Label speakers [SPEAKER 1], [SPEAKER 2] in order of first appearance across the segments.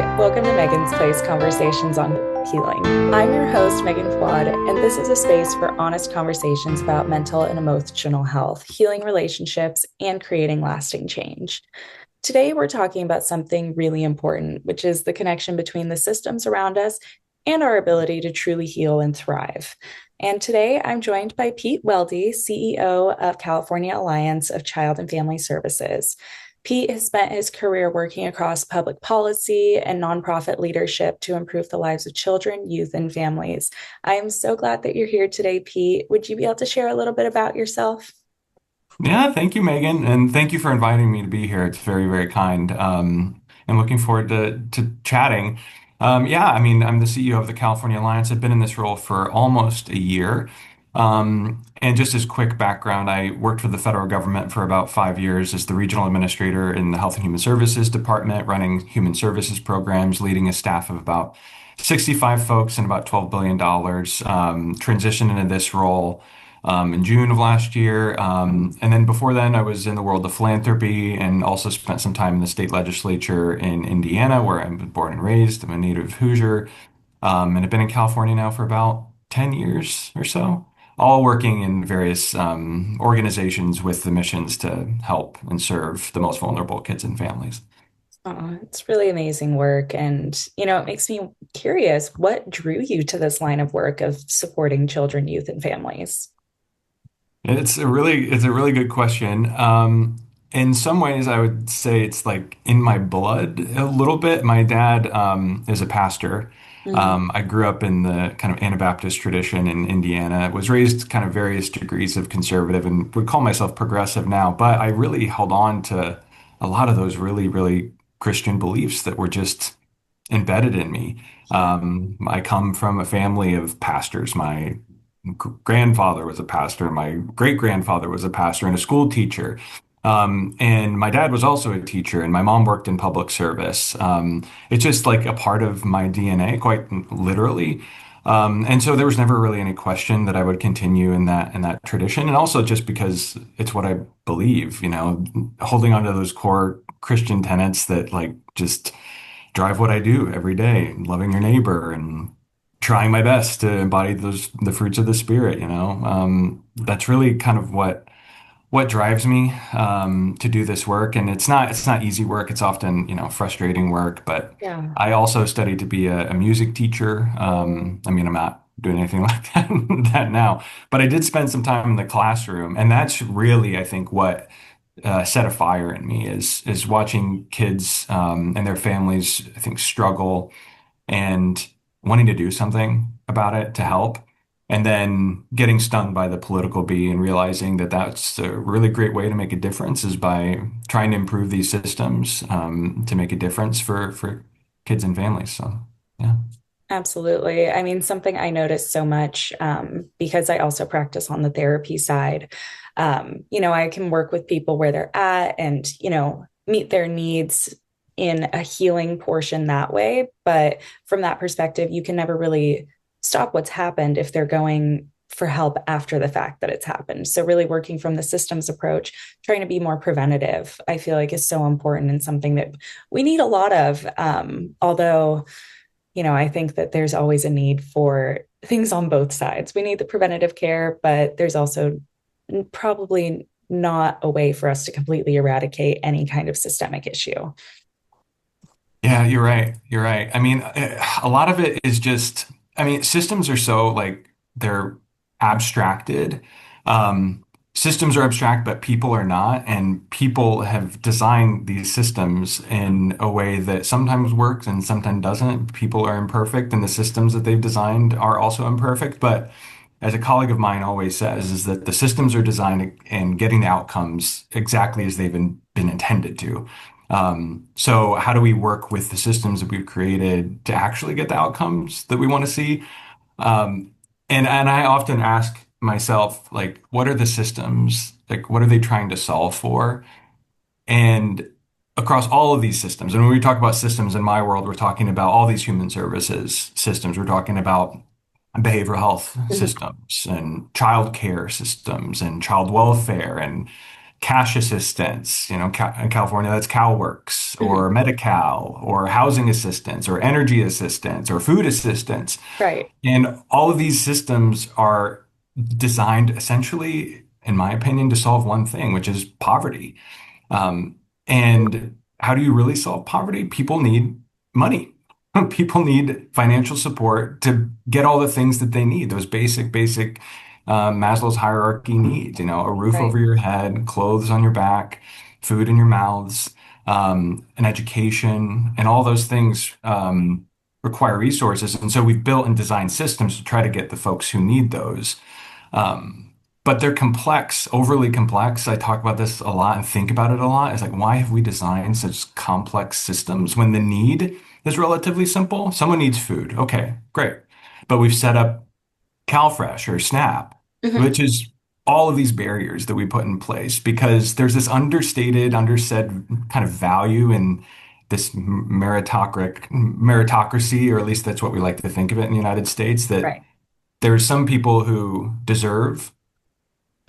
[SPEAKER 1] Welcome to Megan's Place Conversations on Healing. I'm your host, Meghan Fouad, and this is a space for honest conversations about mental and emotional health, healing relationships, and creating lasting change. Today, we're talking about something really important, which is the connection between the systems around us and our ability to truly heal and thrive. And today, I'm joined by Pete Weldy, CEO of California Alliance of Child and Family Services. Pete has spent his career working across public policy and nonprofit leadership to improve the lives of children, youth, and families. I am so glad that you're here today, Pete. Would you be able to share a little bit about yourself?
[SPEAKER 2] Yeah, thank you, Megan, and thank you for inviting me to be here. It's very, very kind. And looking forward to chatting. Yeah, I mean, I'm the CEO of the California Alliance. I've been in this role for almost a year. And just as quick background, I worked for the federal government for about 5 years as the regional administrator in the Health and Human Services Department, running human services programs, leading a staff of about 65 folks and about $12 billion. Transitioned into this role in June of last year. And then before then, I was in the world of philanthropy and also spent some time in the state legislature in Indiana, where I was born and raised. I'm a native Hoosier, and I've been in California now for about 10 years or so, all working in various organizations with the missions to help and serve the most vulnerable kids and families.
[SPEAKER 1] Oh, it's really amazing work. And, it makes me curious, what drew you to this line of work of supporting children, youth, and families?
[SPEAKER 2] It's a really good question. In some ways, I would say it's like in my blood a little bit. My dad is a pastor.
[SPEAKER 1] Mm,
[SPEAKER 2] I grew up in the kind of Anabaptist tradition in Indiana. Was raised kind of various degrees of conservative and would call myself progressive now, but I really held on to a lot of those really, really Christian beliefs that were just embedded in me.
[SPEAKER 1] yeah.
[SPEAKER 2] I come from a family of pastors. My grandfather was a pastor, my great grandfather was a pastor and a school teacher. And my dad was also a teacher, and my mom worked in public service. It's just like a part of my DNA, quite literally. And so there was never really any question that I would continue in that tradition, and also just because it's what I believe, holding on to those core Christian tenets that like just drive what I do every day, loving your neighbor and trying my best to embody the fruits of the spirit, that's really kind of what drives me to do this work. And it's not easy work. It's often, frustrating work, but
[SPEAKER 1] Yeah.
[SPEAKER 2] I also studied to be a music teacher. I mean, I'm not doing anything like that now, but I did spend some time in the classroom, and that's really, I think, what set a fire in me is watching kids and their families, I think, struggle and wanting to do something about it to help, and then getting stung by the political bee and realizing that that's a really great way to make a difference is by trying to improve these systems to make a difference for kids and families. So, yeah.
[SPEAKER 1] Absolutely. I mean, something I notice so much because I also practice on the therapy side. I can work with people where they're at and, meet their needs in a healing portion that way. But from that perspective, you can never really stop what's happened if they're going for help after the fact that it's happened. So, really working from the systems approach, trying to be more preventative, I feel like is so important and something that we need a lot of. Although, I think that there's always a need for things on both sides. We need the preventative care, but there's also probably not a way for us to completely eradicate any kind of systemic issue.
[SPEAKER 2] Yeah, you're right. You're right. I mean, a lot of it is just, I mean, systems are so like they're abstracted. Um, Systems are abstract, but people are not. And people have designed these systems in a way that sometimes works and sometimes doesn't. People are imperfect, and the systems that they've designed are also imperfect. But as a colleague of mine always says, is that the systems are designed and getting the outcomes exactly as they've been intended to. So how do we work with the systems that we've created to actually get the outcomes that we want to see? Um, and I often ask myself, like, what are the systems? Like, what are they trying to solve for? And across all of these systems, and when we talk about systems in my world, we're talking about all these human services systems. We're talking about behavioral health
[SPEAKER 1] Mhm.
[SPEAKER 2] systems and child care systems and child welfare and cash assistance, in California, that's CalWorks
[SPEAKER 1] Mhm.
[SPEAKER 2] or Medi-Cal or housing assistance or energy assistance or food assistance.
[SPEAKER 1] Right.
[SPEAKER 2] And all of these systems are designed essentially, in my opinion, to solve one thing, which is poverty. Um, and how do you really solve poverty? People need money. People need financial support to get all the things that they need, those basic Maslow's hierarchy needs, a roof over
[SPEAKER 1] Right.
[SPEAKER 2] your head, clothes on your back, food in your mouths, an education, and all those things require resources. And so we've built and designed systems to try to get the folks who need those. Um, but they're complex, overly complex. I talk about this a lot and think about it a lot. It's like, why have we designed such complex systems when the need is relatively simple? Someone needs food. Okay, great. But we've set up CalFresh or SNAP,
[SPEAKER 1] Mhm.
[SPEAKER 2] which is all of these barriers that we put in place because there's this understated, undersaid kind of value in this meritocracy, or at least that's what we like to think of it in the United States, that
[SPEAKER 1] Right.
[SPEAKER 2] there's some people who deserve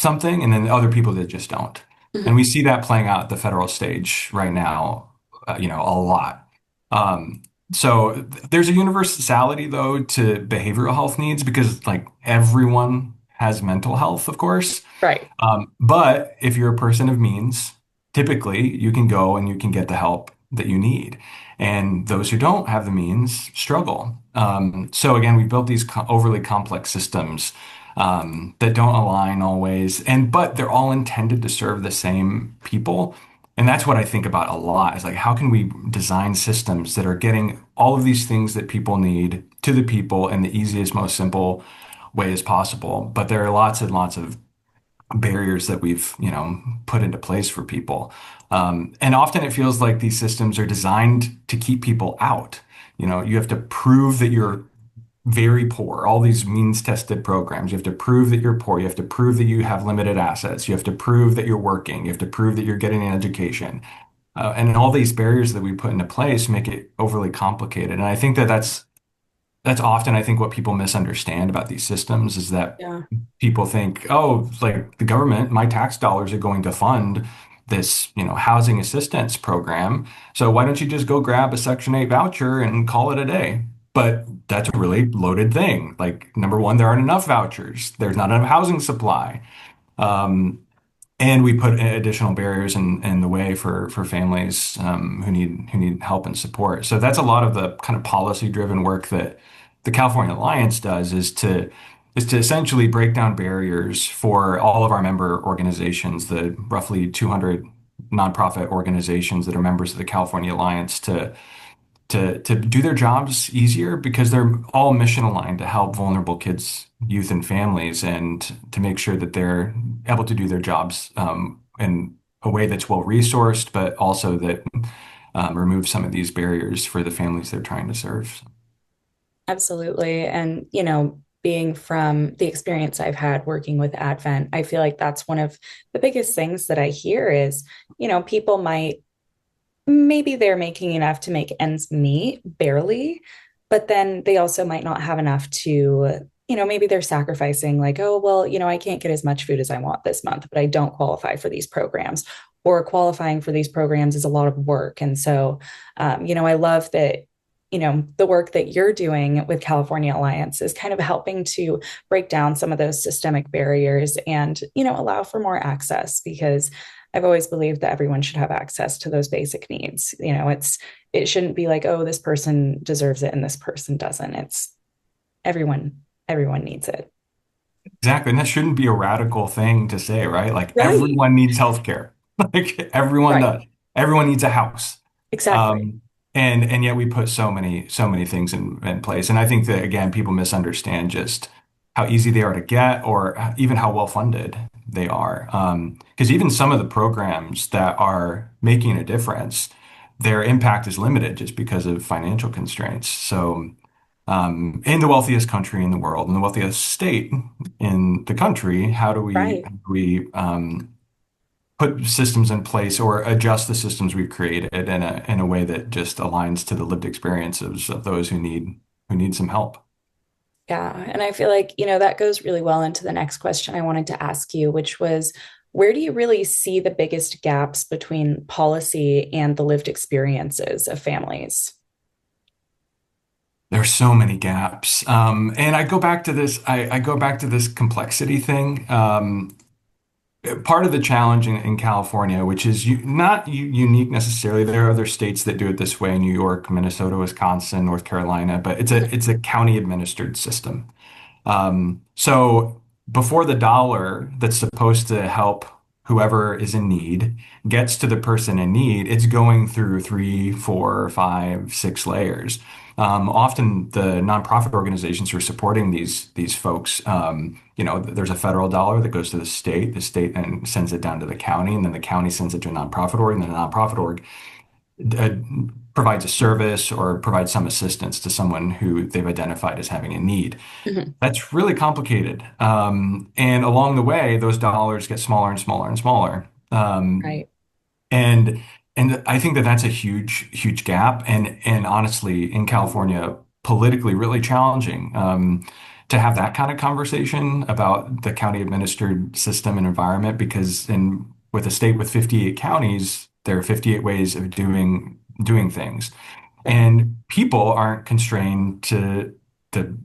[SPEAKER 2] something and then other people that just don't. And
[SPEAKER 1] Mhm.
[SPEAKER 2] we see that playing out at the federal stage right now, a lot. Um, there's a universality though to behavioral health needs because like everyone has mental health, of course.
[SPEAKER 1] Right.
[SPEAKER 2] But if you're a person of means, typically you can go and you can get the help that you need. And those who don't have the means struggle. So again, we built these overly complex systems that don't align always, but they're all intended to serve the same people. And that's what I think about a lot is like, how can we design systems that are getting all of these things that people need to the people in the easiest, most simple way as possible? But there are lots and lots of barriers that we've, put into place for people. And often it feels like these systems are designed to keep people out. You have to prove that you're very poor. All these means tested programs. You have to prove that you're poor. You have to prove that you have limited assets. You have to prove that you're working. You have to prove that you're getting an education. And all these barriers that we put into place make it overly complicated. And I think that that's often, I think, what people misunderstand about these systems is that
[SPEAKER 1] Yeah.
[SPEAKER 2] people think, oh, like the government, my tax dollars are going to fund this, housing assistance program. So why don't you just go grab a Section 8 voucher and call it a day? But that's a really loaded thing. Like, number one, there aren't enough vouchers. There's not enough housing supply. Um, and we put additional barriers in the way for families who need help and support. So that's a lot of the kind of policy driven work that the California Alliance does is to essentially break down barriers for all of our member organizations, the roughly 200 nonprofit organizations that are members of the California Alliance to do their jobs easier because they're all mission aligned to help vulnerable kids, youth, and families, and to make sure that they're able to do their jobs in a way that's well resourced, but also that removes some of these barriers for the families they're trying to serve.
[SPEAKER 1] Absolutely. And, being from the experience I've had working with Advent, I feel like that's one of the biggest things that I hear is, people might maybe they're making enough to make ends meet, barely, but then they also might not have enough to, maybe they're sacrificing, like, oh, well, I can't get as much food as I want this month, but I don't qualify for these programs, or qualifying for these programs is a lot of work. And so, I love that. The work that you're doing with California Alliance is kind of helping to break down some of those systemic barriers and, allow for more access because I've always believed that everyone should have access to those basic needs. It shouldn't be like, oh, this person deserves it and this person doesn't. It's everyone, everyone needs it.
[SPEAKER 2] Exactly. And that shouldn't be a radical thing to say, right? Like
[SPEAKER 1] Right.
[SPEAKER 2] everyone needs healthcare. Like everyone
[SPEAKER 1] Right.
[SPEAKER 2] does. Everyone needs a house.
[SPEAKER 1] Exactly.
[SPEAKER 2] Um, and yet we put so many things in place. And I think that again, people misunderstand just how easy they are to get or even how well funded they are. Because even some of the programs that are making a difference, their impact is limited just because of financial constraints. So in the wealthiest country in the world, in the wealthiest state in the country,
[SPEAKER 1] Right.
[SPEAKER 2] put systems in place or adjust the systems we've created in a way that just aligns to the lived experiences of those who need some help?
[SPEAKER 1] Yeah. And I feel like, that goes really well into the next question I wanted to ask you, which was Where do you really see the biggest gaps between policy and the lived experiences of families?
[SPEAKER 2] There's so many gaps. And I go back to this complexity thing. Part of the challenge in California, which is not unique necessarily, there are other states that do it this way, New York, Minnesota, Wisconsin, North Carolina, but it's a county administered system. So before the dollar that's supposed to help whoever is in need gets to the person in need, it's going through three, four, five, six layers. Often the nonprofit organizations who are supporting these folks, there's a federal dollar that goes to the state and sends it down to the county, and then the county sends it to a nonprofit org, and then the nonprofit org uh, provides a service or provides some assistance to someone who they've identified as having a need.
[SPEAKER 1] Mhm.
[SPEAKER 2] That's really complicated. And along the way, those dollars get smaller and smaller and smaller.
[SPEAKER 1] Right.
[SPEAKER 2] And I think that that's a huge gap. And honestly, in California, politically really challenging to have that kind of conversation about the county administered system and environment because with a state with 58 counties, there are 58 ways of doing things.
[SPEAKER 1] Right.
[SPEAKER 2] And people aren't constrained to the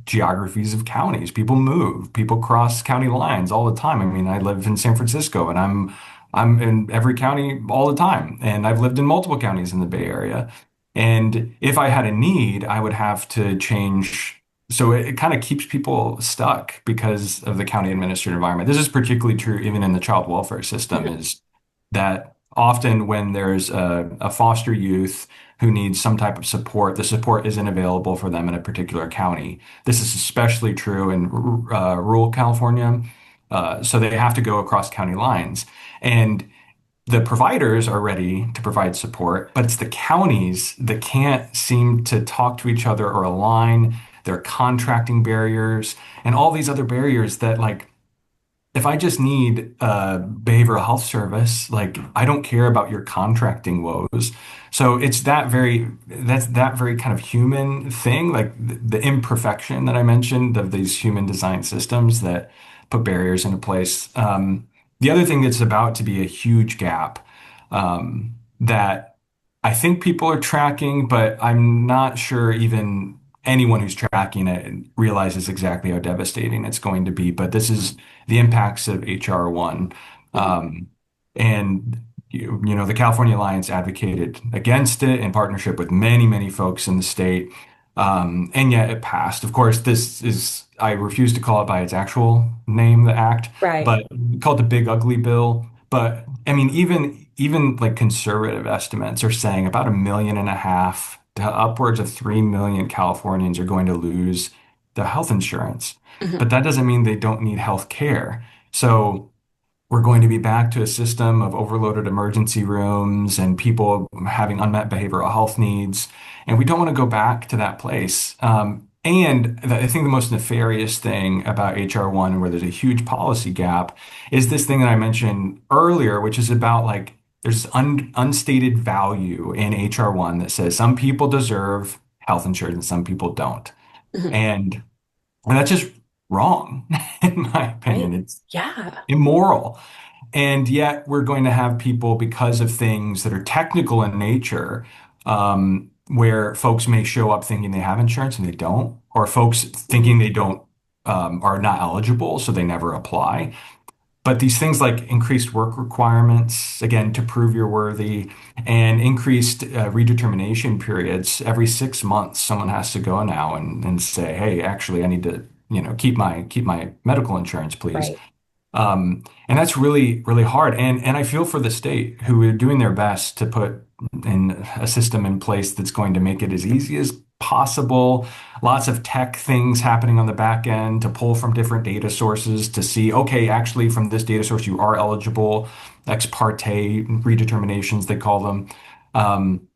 [SPEAKER 2] geographies of counties. People move, people cross county lines all the time. I mean, I live in San Francisco and I'm in every county all the time. And I've lived in multiple counties in the Bay Area. And if I had a need, I would have to change. So it kind of keeps people stuck because of the county administrative environment. This is particularly true even in the child welfare system,
[SPEAKER 1] Mhm.
[SPEAKER 2] is that often when there's a foster youth who needs some type of support, the support isn't available for them in a particular county. This is especially true in rural California. So they have to go across county lines. And the providers are ready to provide support, but it's the counties that can't seem to talk to each other or align. There are contracting barriers and all these other barriers that like if I just need a behavioral health service, like I don't care about your contracting woes. So it's that's that very kind of human thing, like the imperfection that I mentioned of these human design systems that put barriers into place. The other thing that's about to be a huge gap that I think people are tracking, but I'm not sure even anyone who's tracking it realizes exactly how devastating it's going to be. But this is the impacts of HR1.
[SPEAKER 1] Mhm.
[SPEAKER 2] Um, and the California Alliance advocated against it in partnership with many folks in the state. And yet it passed. Of course, I refuse to call it by its actual name, the act,
[SPEAKER 1] Right.
[SPEAKER 2] but we call it the Big Ugly Bill. But I mean, even like conservative estimates are saying about 1.5 million to upwards of 3 million Californians are going to lose their health insurance.
[SPEAKER 1] Mhm.
[SPEAKER 2] But that doesn't mean they don't need health care. So we're going to be back to a system of overloaded emergency rooms and people having unmet behavioral health needs. And we don't want to go back to that place. I think the most nefarious thing about HR1, where there's a huge policy gap, is this thing that I mentioned earlier, which is about like there's unstated value in HR1 that says some people deserve health insurance and some people don't.
[SPEAKER 1] Mhm.
[SPEAKER 2] And, and that's just wrong, in my
[SPEAKER 1] Right.
[SPEAKER 2] opinion. It's
[SPEAKER 1] Yeah.
[SPEAKER 2] immoral. And yet we're going to have people because of things that are technical in nature, where folks may show up thinking they have insurance and they don't, or folks
[SPEAKER 1] Mhm.
[SPEAKER 2] thinking they don't, are not eligible, so they never apply. But these things like increased work requirements, again, to prove you're worthy, and increased redetermination periods every 6 months, someone has to go now and say, hey, actually, I need to, keep my medical insurance, please.
[SPEAKER 1] Right.
[SPEAKER 2] And that's really hard. And I feel for the state who are doing their best to put in a system in place that's going to make it as easy as possible. Lots of tech things happening on the back end to pull from different data sources to see, okay, actually from this data source, you are eligible, ex parte redeterminations, they call them.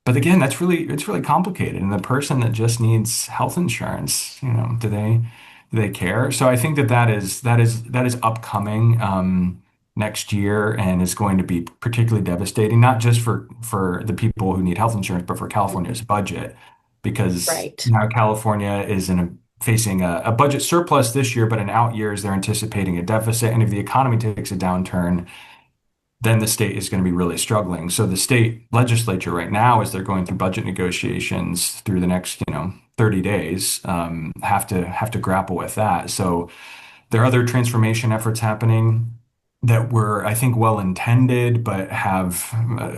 [SPEAKER 2] But again, it's really complicated. And the person that just needs health insurance, do they care? So I think that is upcoming next year and is going to be particularly devastating, not just for the people who need health insurance, but for
[SPEAKER 1] Mhm.
[SPEAKER 2] California's budget, because
[SPEAKER 1] Right.
[SPEAKER 2] now California is in a facing a budget surplus this year, but in out years they're anticipating a deficit. And if the economy takes a downturn, then the state is going to be really struggling. So the state legislature right now, as they're going through budget negotiations through the next, 30 days, have to grapple with that. So there are other transformation efforts happening that were, I think, well intended, but have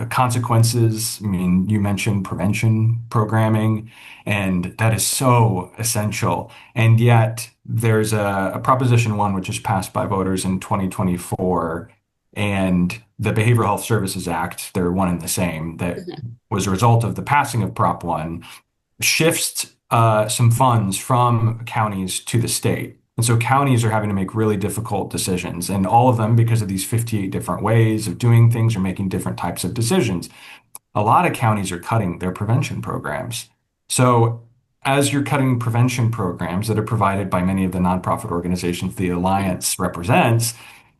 [SPEAKER 2] consequences. I mean, you mentioned prevention programming, and that is so essential. And yet, there's a Proposition 1, which was passed by voters in 2024, and the Behavioral Health Services Act, they're one and the same, that
[SPEAKER 1] Mhm.
[SPEAKER 2] was a result of the passing of Prop 1 shifts some funds from counties to the state. And so counties are having to make really difficult decisions, and all of them, because of these 58 different ways of doing things, are making different types of decisions. A lot of counties are cutting their prevention programs. So, as you're cutting prevention programs that are provided by many of the nonprofit organizations the Alliance represents,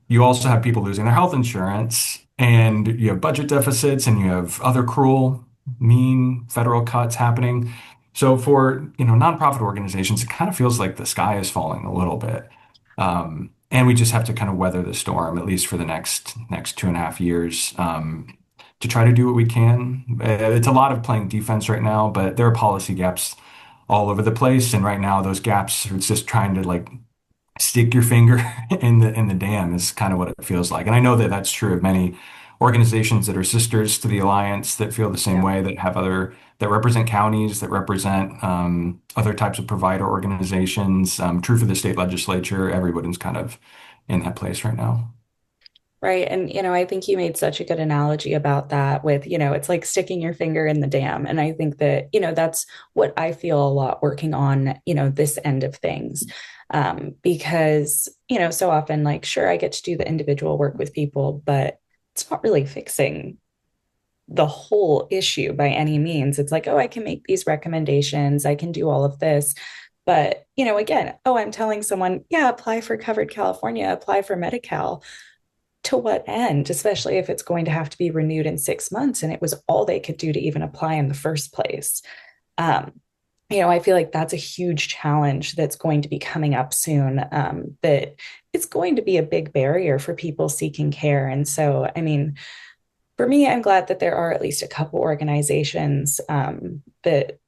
[SPEAKER 2] you also have people losing their health insurance, and you have budget deficits, and you have other cruel, mean federal cuts happening. So for, nonprofit organizations, it kind of feels like the sky is falling a little bit. And we just have to kind of weather the storm, at least for the next 2.5 years, to try to do what we can. It's a lot of playing defense right now, but there are policy gaps all over the place. And right now, those gaps are just trying to like stick your finger in the dam is kind of what it feels like. And I know that that's true of many organizations that are sisters to the Alliance that feel the same
[SPEAKER 1] Yeah.
[SPEAKER 2] way, that have other that represent counties, that represent other types of provider organizations. True for the state legislature. Everybody's kind of in that place right now.
[SPEAKER 1] Right. And, I think you made such a good analogy about that with, it's like sticking your finger in the dam. And I think that, that's what I feel a lot working on, this end of things. Because, so often, like, sure, I get to do the individual work with people, but it's not really fixing the whole issue by any means. It's like, oh, I can make these recommendations, I can do all of this. But, again, oh, I'm telling someone, yeah, apply for Covered California, apply for Medi-Cal, to what end, especially if it's going to have to be renewed in 6 months and it was all they could do to even apply in the first place. Um, I feel like that's a huge challenge that's going to be coming up soon. That it's going to be a big barrier for people seeking care. And so, I mean, for me, I'm glad that there are at least a couple organizations that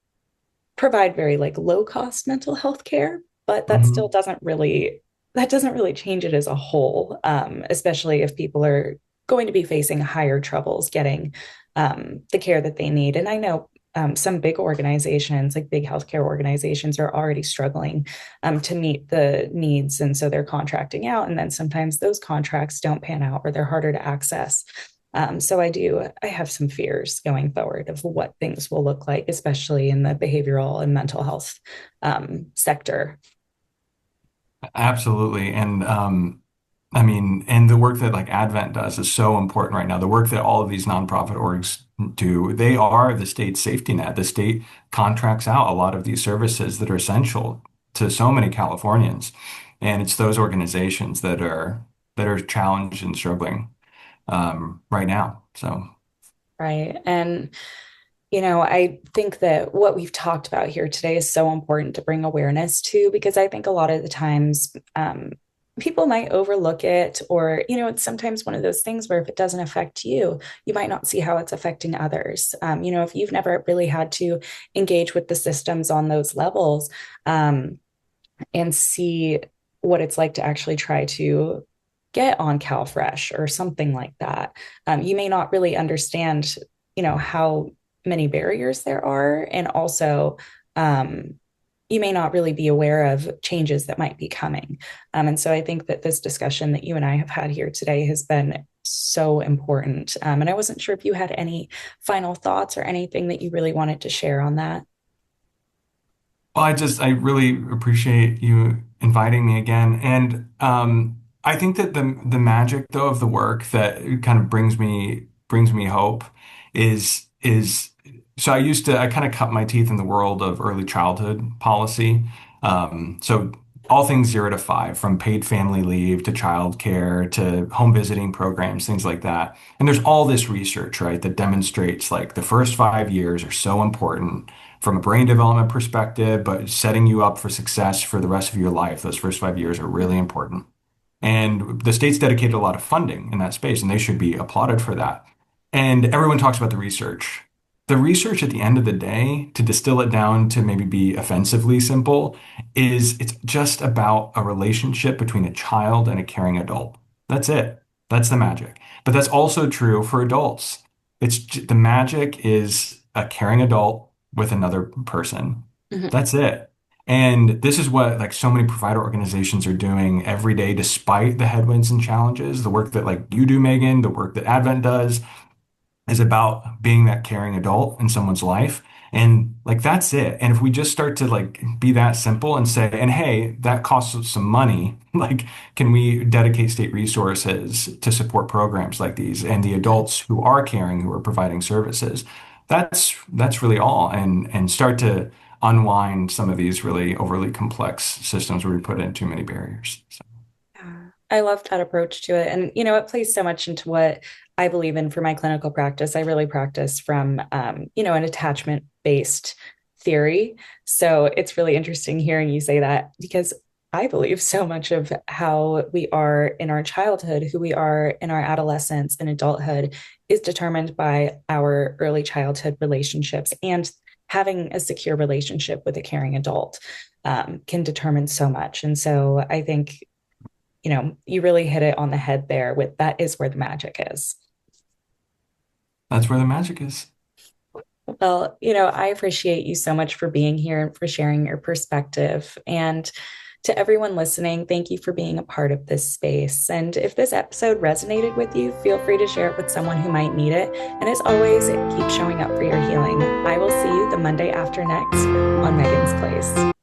[SPEAKER 1] provide very like low cost mental health care, but
[SPEAKER 2] Mhm.
[SPEAKER 1] that doesn't really change it as a whole, especially if people are going to be facing higher troubles getting the care that they need. And I know some big organizations, like big healthcare organizations, are already struggling to meet the needs. And so they're contracting out. And then sometimes those contracts don't pan out or they're harder to access. So I have some fears going forward of what things will look like, especially in the behavioral and mental health sector.
[SPEAKER 2] Absolutely. And I mean, and the work that like Advent does is so important right now. The work that all of these nonprofit orgs do, they are the state's safety net. The state contracts out a lot of these services that are essential to so many Californians. And it's those organizations that are challenged and struggling right now. So
[SPEAKER 1] Right. And I think that what we've talked about here today is so important to bring awareness to, because I think a lot of the times people might overlook it, or, it's sometimes one of those things where if it doesn't affect you, you might not see how it's affecting others. If you've never really had to engage with the systems on those levels and see what it's like to actually try to get on CalFresh or something like that, you may not really understand, how many barriers there are. And also, um, you may not really be aware of changes that might be coming. And so I think that this discussion that you and I have had here today has been so important. And I wasn't sure if you had any final thoughts or anything that you really wanted to share on that.
[SPEAKER 2] well, I really appreciate you inviting me again. And I think that the magic though of the work that kind of brings me hope is so I kind of cut my teeth in the world of early childhood policy. So all things 0 to 5, from paid family leave to childcare to home visiting programs, things like that. And there's all this research, right, that demonstrates like the first 5 years are so important. from a brain development perspective, but setting you up for success for the rest of your life. Those first 5 years are really important. And the state's dedicated a lot of funding in that space, and they should be applauded for that. And everyone talks about the research. The research at the end of the day, to distill it down to maybe be offensively simple, is it's just about a relationship between a child and a caring adult. That's it. That's the magic. But that's also true for adults. The magic is a caring adult with another person.
[SPEAKER 1] Mhm.
[SPEAKER 2] That's it. And this is what like so many provider organizations are doing every day, despite the headwinds and challenges. The work that like you do, Megan, the work that Advent does is about being that caring adult in someone's life. And like that's it. And if we just start to like be that simple and say, and hey, that costs us some money, like can we dedicate state resources to support programs like these and the adults who are caring, who are providing services? That's really all. And start to unwind some of these really overly complex systems where we put in too many barriers. So
[SPEAKER 1] Yeah. I love that approach to it. And, it plays so much into what I believe in for my clinical practice. I really practice from, an attachment based theory. So it's really interesting hearing you say that because I believe so much of how we are in our childhood, who we are in our adolescence and adulthood is determined by our early childhood relationships and having a secure relationship with a caring adult can determine so much. And so I think you really hit it on the head there with that is where the magic is.
[SPEAKER 2] that's where the magic is.
[SPEAKER 1] Well, I appreciate you so much for being here and for sharing your perspective. And to everyone listening, thank you for being a part of this space. And if this episode resonated with you, feel free to share it with someone who might need it. And as always, keep showing up for your healing. I will see you the Monday after next on Megan's Place.